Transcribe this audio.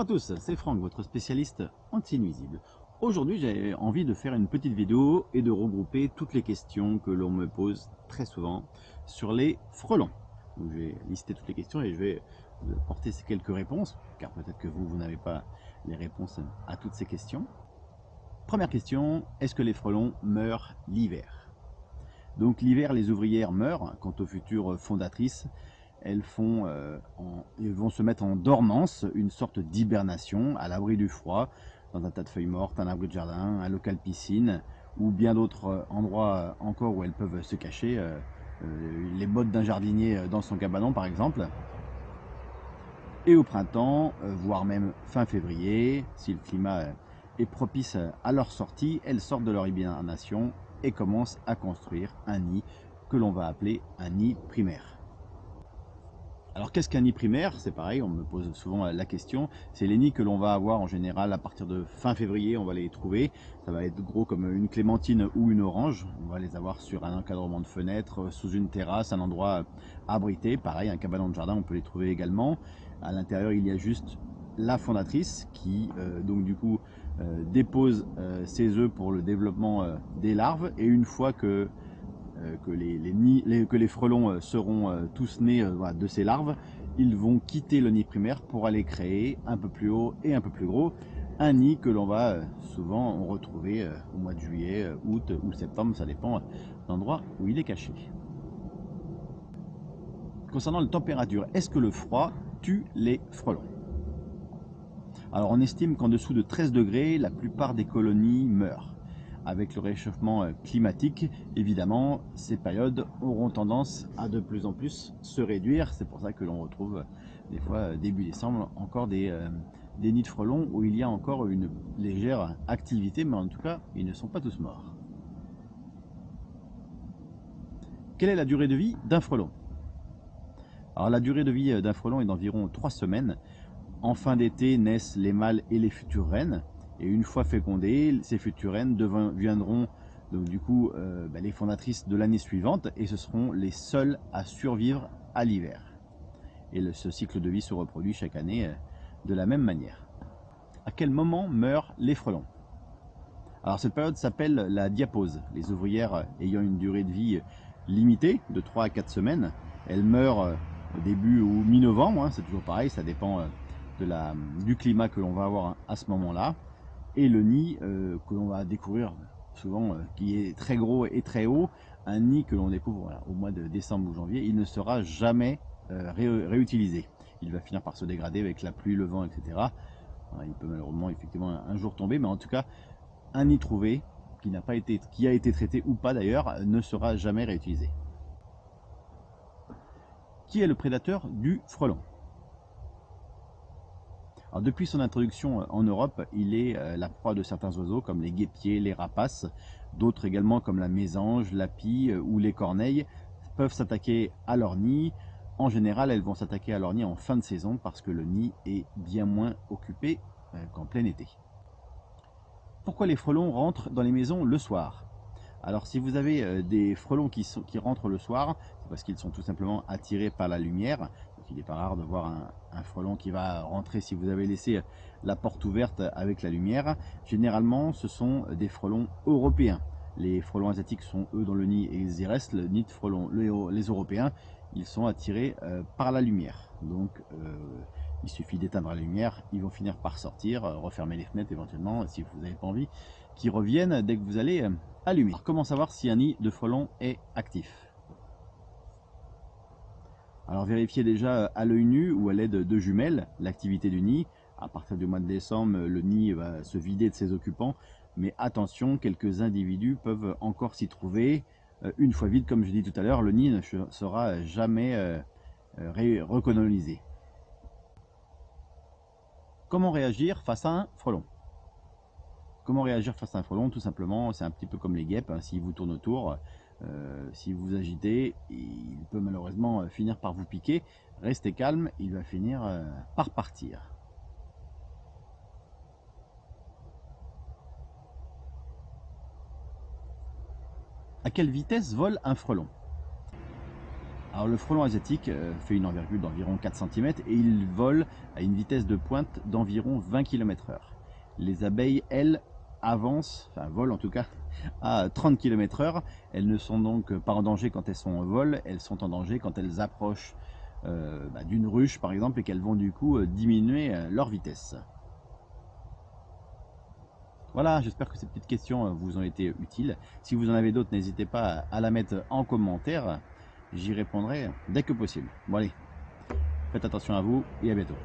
Bonjour à tous, c'est Franck, votre spécialiste anti-nuisible. Aujourd'hui, j'ai envie de faire une petite vidéo et de regrouper toutes les questions que l'on me pose très souvent sur les frelons. Donc, je vais lister toutes les questions et je vais vous apporter ces quelques réponses, car peut-être que vous n'avez pas les réponses à toutes ces questions. Première question, est-ce que les frelons meurent l'hiver? Donc l'hiver, les ouvrières meurent. Quant aux futures fondatrices, elles vont se mettre en dormance, une sorte d'hibernation, à l'abri du froid, dans un tas de feuilles mortes, un abri de jardin, un local piscine, ou bien d'autres endroits encore où elles peuvent se cacher, les bottes d'un jardinier dans son cabanon par exemple. Et au printemps, voire même fin février, si le climat est propice à leur sortie, elles sortent de leur hibernation et commencent à construire un nid que l'on va appeler un nid primaire. Alors qu'est-ce qu'un nid primaire? C'est pareil, on me pose souvent la question. C'est les nids que l'on va avoir en général à partir de fin février, on va les trouver. Ça va être gros comme une clémentine ou une orange. On va les avoir sur un encadrement de fenêtre, sous une terrasse, un endroit abrité. Pareil, un cabanon de jardin, on peut les trouver également. À l'intérieur, il y a juste la fondatrice qui donc du coup dépose ses œufs pour le développement des larves. Et une fois que les frelons seront tous nés de ces larves, ils vont quitter le nid primaire pour aller créer un peu plus haut et un peu plus gros un nid que l'on va souvent retrouver au mois de juillet, août ou septembre, ça dépend de l'endroit où il est caché. Concernant la température, est-ce que le froid tue les frelons? Alors on estime qu'en dessous de 13 degrés, la plupart des colonies meurent. Avec le réchauffement climatique, évidemment, ces périodes auront tendance à de plus en plus se réduire. C'est pour ça que l'on retrouve des fois, début décembre, encore des nids de frelons où il y a encore une légère activité, mais en tout cas, ils ne sont pas tous morts. Quelle est la durée de vie d'un frelon? Alors la durée de vie d'un frelon est d'environ 3 semaines. En fin d'été naissent les mâles et les futures reines. Et une fois fécondées, ces futures reines deviendront donc du coup les fondatrices de l'année suivante et ce seront les seules à survivre à l'hiver. Et ce cycle de vie se reproduit chaque année de la même manière. À quel moment meurent les frelons? Alors cette période s'appelle la diapause. Les ouvrières ayant une durée de vie limitée de 3 à 4 semaines, elles meurent au début ou mi-novembre, c'est toujours pareil, ça dépend du climat que l'on va avoir à ce moment-là. Et le nid que l'on va découvrir souvent qui est très gros et très haut, un nid que l'on découvre au mois de décembre ou janvier, il ne sera jamais réutilisé. Il va finir par se dégrader avec la pluie, le vent, etc. Alors, il peut malheureusement effectivement un jour tomber, mais en tout cas un nid trouvé qui a été traité ou pas d'ailleurs ne sera jamais réutilisé. Qui est le prédateur du frelon? Alors, depuis son introduction en Europe, il est la proie de certains oiseaux comme les guêpiers, les rapaces. D'autres également comme la mésange, la pie ou les corneilles peuvent s'attaquer à leur nid. En général, elles vont s'attaquer à leur nid en fin de saison parce que le nid est bien moins occupé qu'en plein été. Pourquoi les frelons rentrent dans les maisons le soir? Alors si vous avez des frelons qui rentrent le soir, c'est parce qu'ils sont tout simplement attirés par la lumière. Donc il n'est pas rare de voir un frelon qui va rentrer si vous avez laissé la porte ouverte avec la lumière. Généralement ce sont des frelons européens. Les frelons asiatiques sont eux dans le nid et ils y restent. Le nid de frelons, les européens, ils sont attirés par la lumière. Donc il suffit d'éteindre la lumière, ils vont finir par sortir, refermer les fenêtres éventuellement si vous n'avez pas envie qu'ils reviennent dès que vous allez allumer. Alors, comment savoir si un nid de frelons est actif? Alors vérifiez déjà à l'œil nu ou à l'aide de jumelles l'activité du nid. À partir du mois de décembre, le nid va se vider de ses occupants, mais attention, quelques individus peuvent encore s'y trouver. Une fois vide, comme je dis tout à l'heure, le nid ne sera jamais recolonisé. Comment réagir face à un frelon? Comment réagir face à un frelon? Tout simplement, c'est un petit peu comme les guêpes, s'il vous tourne autour, si vous agitez, il peut malheureusement finir par vous piquer. Restez calme, il va finir par partir. À quelle vitesse vole un frelon? Alors le frelon asiatique fait une envergure d'environ 4 cm et il vole à une vitesse de pointe d'environ 20 km/h. Les abeilles, elles, avancent, enfin volent en tout cas, à 30 km/h. Elles ne sont donc pas en danger quand elles sont en vol, elles sont en danger quand elles approchent d'une ruche par exemple et qu'elles vont du coup diminuer leur vitesse. Voilà, j'espère que ces petites questions vous ont été utiles. Si vous en avez d'autres, n'hésitez pas à la mettre en commentaire. J'y répondrai dès que possible. Bon allez, faites attention à vous et à bientôt.